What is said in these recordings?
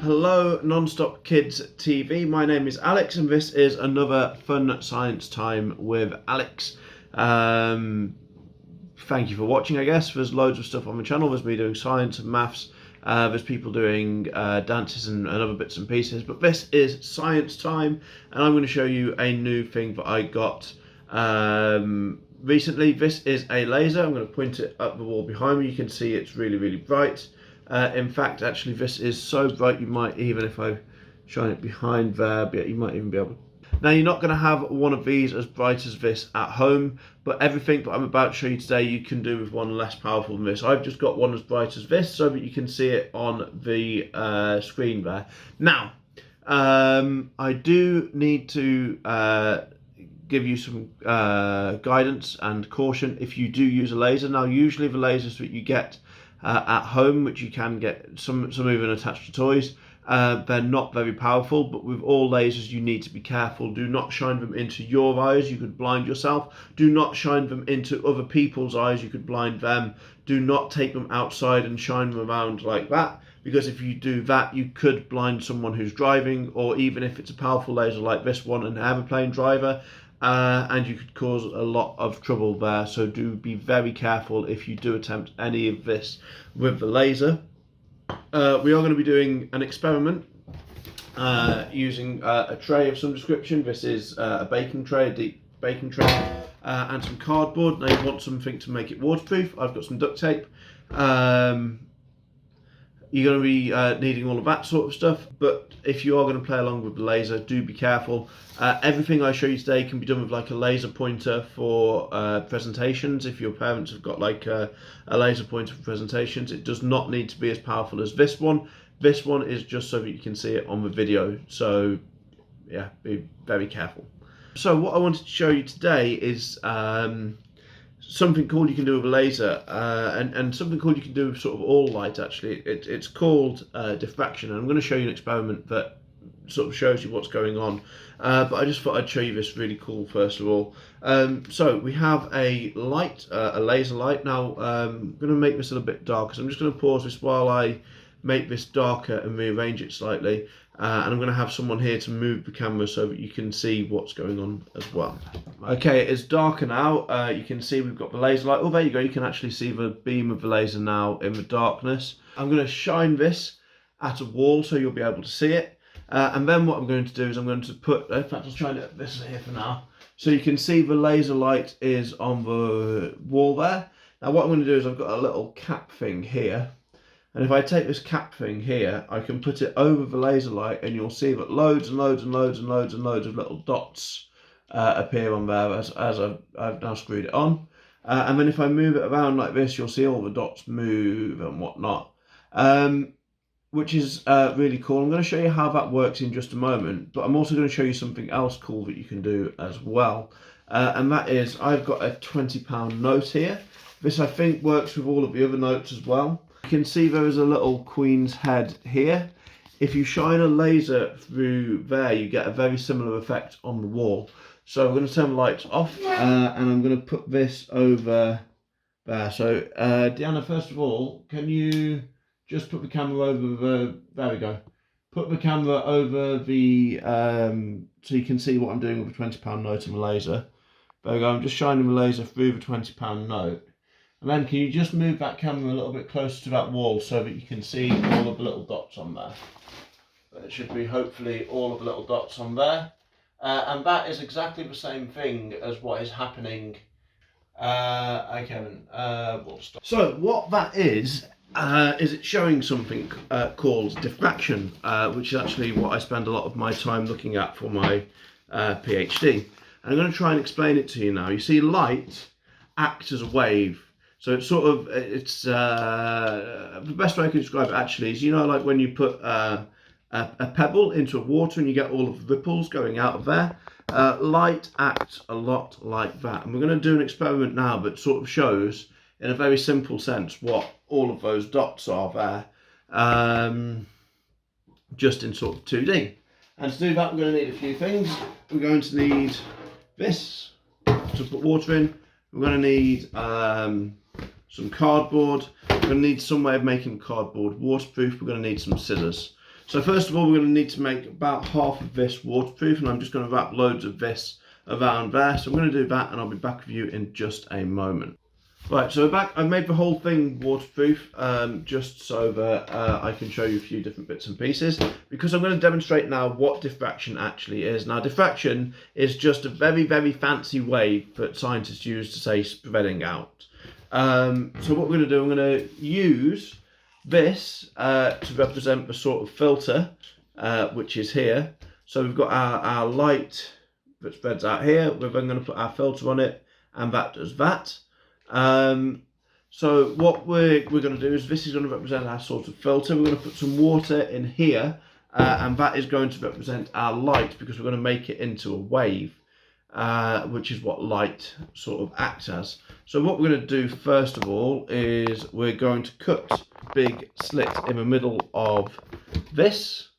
Hello Non-Stop Kids TV, my name is Alex and this is another fun science time with Alex. Thank you for watching. I guess there's loads of stuff on the channel. There's me doing science and maths, there's people doing dances and other bits and pieces, but this is science time and I'm going to show you a new thing that I got recently. This is a laser. I'm going to point it up the wall behind me. You can see it's really bright. In fact, actually, this is so bright you might, even if I shine it behind there, you might even be able to. Now, you're not going to have one of these as bright as this at home, but everything that I'm about to show you today you can do with one less powerful than this. I've just got one as bright as this so that you can see it on the screen there. Now, I do need to give you some guidance and caution if you do use a laser. Now, usually the lasers that you get at home, which you can get some even attached to toys, they're not very powerful, but with all lasers you need to be careful. Do not shine them into your eyes, you could blind yourself. Do not shine them into other people's eyes, you could blind them. Do not take them outside and shine them around like that, because if you do that you could blind someone who's driving, or even if it's a powerful laser like this one, an airplane driver, and you could cause a lot of trouble there. So do be very careful if you do attempt any of this with the laser. We are going to be doing an experiment using a tray of some description. This is a baking tray, a deep baking tray, and some cardboard. Now you want something to make it waterproof. I've got some duct tape. You're going to be needing all of that sort of stuff, but if you are going to play along with the laser, do be careful. Everything I show you today can be done with like a laser pointer for presentations. If your parents have got like a laser pointer for presentations, it does not need to be as powerful as this one. This one is just so that you can see it on the video, so yeah, be very careful. So what I wanted to show you today is something cool you can do with a laser, and something cool you can do with sort of all light. Actually, it's called diffraction, and I'm going to show you an experiment that sort of shows you what's going on, but I just thought I'd show you this really cool first of all. So we have a light, a laser light. Now I'm going to make this a little bit darker, so I'm just going to pause this while I make this darker and rearrange it slightly, and I'm going to have someone here to move the camera so that you can see what's going on as well. Okay, it's darker now. You can see we've got the laser light. Oh, there you go. You can actually see the beam of the laser now in the darkness. I'm going to shine this at a wall so you'll be able to see it. And then what I'm going to do is I'm going to put, in fact, I'll shine it this here for now. So you can see the laser light is on the wall there. Now what I'm going to do is I've got a little cap thing here. And if I take this cap thing here, I can put it over the laser light and you'll see that loads and loads of little dots appear on there as I've now screwed it on. And then if I move it around like this, you'll see all the dots move and whatnot, which is really cool. I'm going to show you how that works in just a moment, but I'm also going to show you something else cool that you can do as well. And that is, I've got a £20 note here. This I think works with all of the other notes as well. You can see there is a little queen's head here. If you shine a laser through there, you get a very similar effect on the wall. So I'm going to turn the lights off, and I'm going to put this over there. So Deanna, first of all, can you just put the camera over the, there we go. Put the camera over the, so you can see what I'm doing with the £20 note and the laser. There we go, I'm just shining the laser through the £20 note. And then can you just move that camera a little bit closer to that wall so that you can see all of the little dots on there. It should be hopefully all of the little dots on there. And that is exactly the same thing as what is happening. So what that is it's showing something called diffraction, which is actually what I spend a lot of my time looking at for my PhD. And I'm going to try and explain it to you now. You see, light acts as a wave. So it's sort of, the best way I can describe it actually is, you know, like when you put a pebble into water and you get all of the ripples going out of there. Light acts a lot like that. And we're going to do an experiment now that sort of shows in a very simple sense what all of those dots are there, just in sort of 2D. And to do that, we're going to need a few things. We're going to need this to put water in. We're going to need some cardboard. We're going to need some way of making cardboard waterproof. We're going to need some scissors. So first of all, we're going to need to make about half of this waterproof, and I'm just going to wrap loads of this around there. So I'm going to do that, and I'll be back with you in just a moment. Right, so we're back. I've made the whole thing waterproof, just so that I can show you a few different bits and pieces, because I'm going to demonstrate now what diffraction actually is. Now, diffraction is just a very, very fancy way that scientists use to say spreading out. So what we're going to do, I'm going to use this to represent the sort of filter, which is here. So we've got our light that spreads out here. We're then going to put our filter on it, and that does that. So what we're going to do is this is going to represent our sort of filter. We're going to put some water in here, and that is going to represent our light, because we're going to make it into a wave, which is what light sort of acts as. So what we're going to do first of all is we're going to cut a big slit in the middle of this,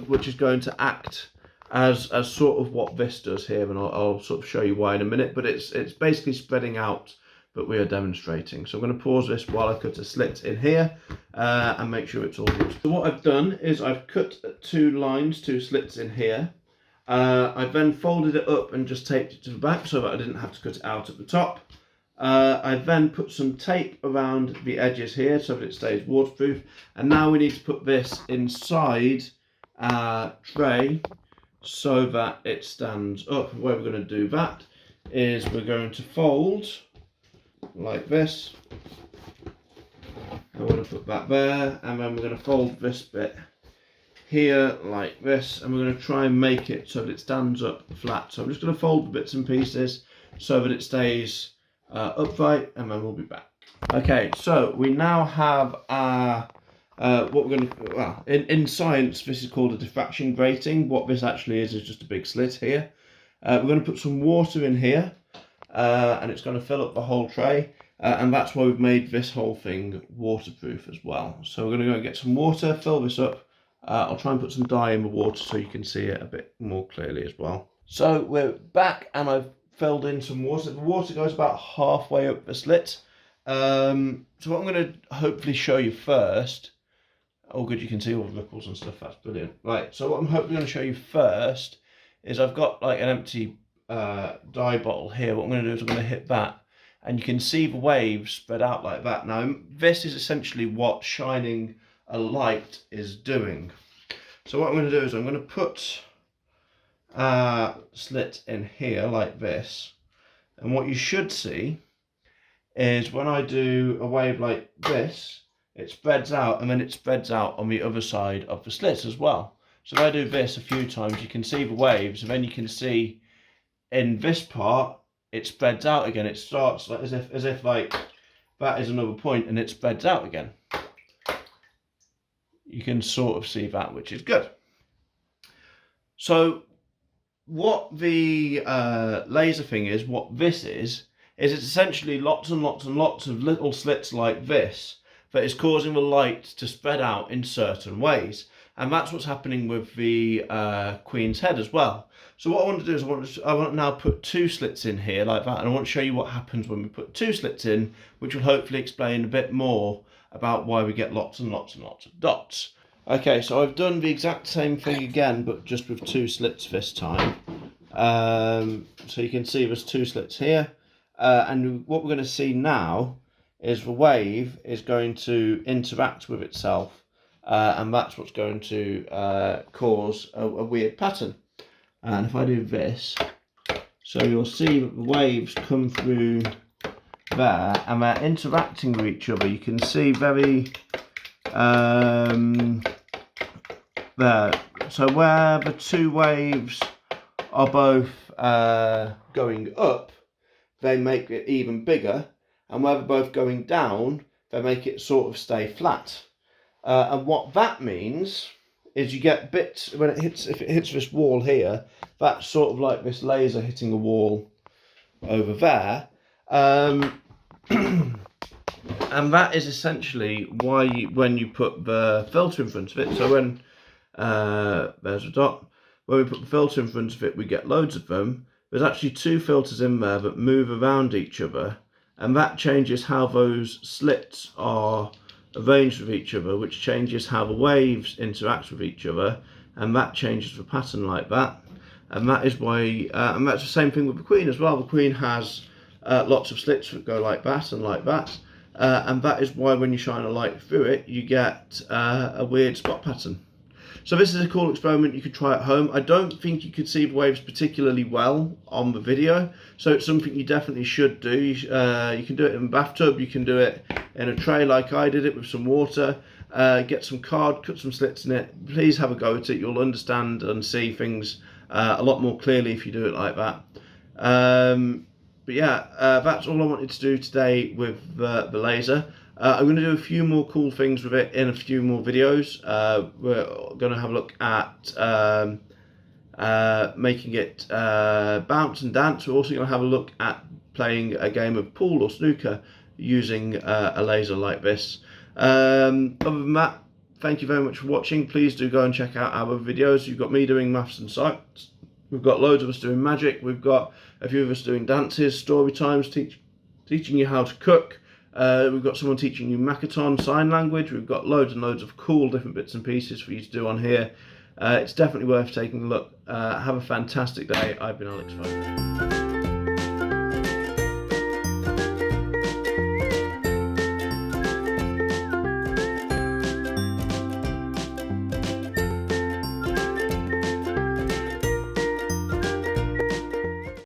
which is going to act as sort of what this does here, and I'll sort of show you why in a minute, but it's basically spreading out that we are demonstrating. So I'm going to pause this while I cut a slit in here and make sure it's all good. So what I've done is I've cut two slits in here. I've then folded it up and just taped it to the back so that I didn't have to cut it out at the top. I've then put some tape around the edges here so that it stays waterproof, and now we need to put this inside our tray so that it stands up. The way we're going to do that is we're going to fold like this, and we're going to put that there, and then we're going to fold this bit here like this, and we're going to try and make it so that it stands up flat. So I'm just going to fold the bits and pieces so that it stays upright, and then we'll be back. Okay, so we now have our what we're going to, well, in science this is called a diffraction grating. What this actually is just a big slit here. We're going to put some water in here, and it's going to fill up the whole tray, and that's why we've made this whole thing waterproof as well. So we're going to go and get some water, fill this up. I'll try and put some dye in the water so you can see it a bit more clearly as well. So we're back, and I've filled in some water. The water goes about halfway up the slit. So what I'm going to hopefully show you first, oh good, you can see all the ripples and stuff, that's brilliant. Right, so what I'm hopefully going to show you first is I've got like an empty dye bottle here. What I'm going to do is I'm going to hit that, and you can see the waves spread out like that. Now this is essentially what shining a light is doing. So what I'm going to do is I'm going to put a slit in here like this, and what you should see is when I do a wave like this, it spreads out, and then it spreads out on the other side of the slit as well. So if I do this a few times, you can see the waves, and then you can see in this part it spreads out again. It starts like as if like that is another point, and it spreads out again. You can sort of see that, which is good. So what the laser thing is, what this is it's essentially lots and lots and lots of little slits like this that is causing the light to spread out in certain ways. And that's what's happening with the Queen's head as well. So what I want to do is I want to now put two slits in here like that, and I want to show you what happens when we put two slits in, which will hopefully explain a bit more about why we get lots and lots and lots of dots. Okay, so I've done the exact same thing again, but just with two slits this time. So you can see there's two slits here, and what we're going to see now is the wave is going to interact with itself, and that's what's going to cause a weird pattern. And if I do this, so you'll see that the waves come through there, and they're interacting with each other. You can see very there. So where the two waves are both going up, they make it even bigger, and where they're both going down, they make it sort of stay flat. And what that means is you get bits when it hits, if it hits this wall here, that's sort of like this laser hitting a wall over there. And that is essentially why when you put the filter in front of it, so when there's a dot, when we put the filter in front of it, we get loads of them. There's actually two filters in there that move around each other, and that changes how those slits are arranged with each other, which changes how the waves interact with each other, and that changes the pattern like that. And that is why, and that's the same thing with the Queen as well. The Queen has lots of slits that go like that and like that, and that is why when you shine a light through it, you get a weird spot pattern. So this is a cool experiment you could try at home. I don't think you could see the waves particularly well on the video, so it's something you definitely should do. You can do it in a bathtub, you can do it in a tray like I did it with some water. Get some card, cut some slits in it. Please have a go at it. You'll understand and see things a lot more clearly if you do it like that. But yeah, that's all I wanted to do today with the laser. I'm going to do a few more cool things with it in a few more videos. We're going to have a look at making it bounce and dance. We're also going to have a look at playing a game of pool or snooker using a laser like this. Other than that, thank you very much for watching. Please do go and check out our videos. You've got me doing maths and science. We've got loads of us doing magic. We've got a few of us doing dances, story times, teaching you how to cook. We've got someone teaching you Makaton sign language. We've got loads and loads of cool different bits and pieces for you to do on here. It's definitely worth taking a look. Have a fantastic day. I've been Alex.